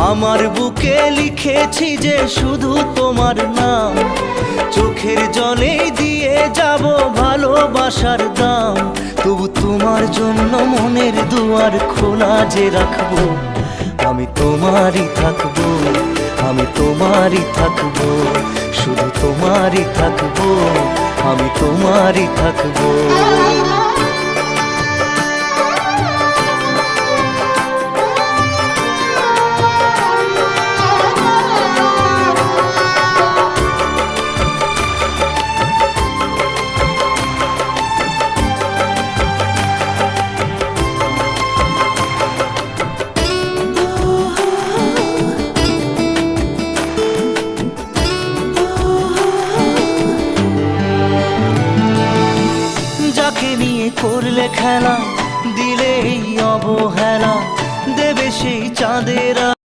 আমার বুকে লিখেছি যে শুধু তোমার নাম, চোখের জলে দিয়ে যাব ভালোবাসার দাম। তবু তোমার জন্য মনের দুয়ার খোলা যে রাখবো, আমি তোমারই থাকবো, আমি তোমারই থাকবো, শুধু তোমারই থাকবো, আমি তোমারই থাকবো। যাকে নিয়ে করলে খেলা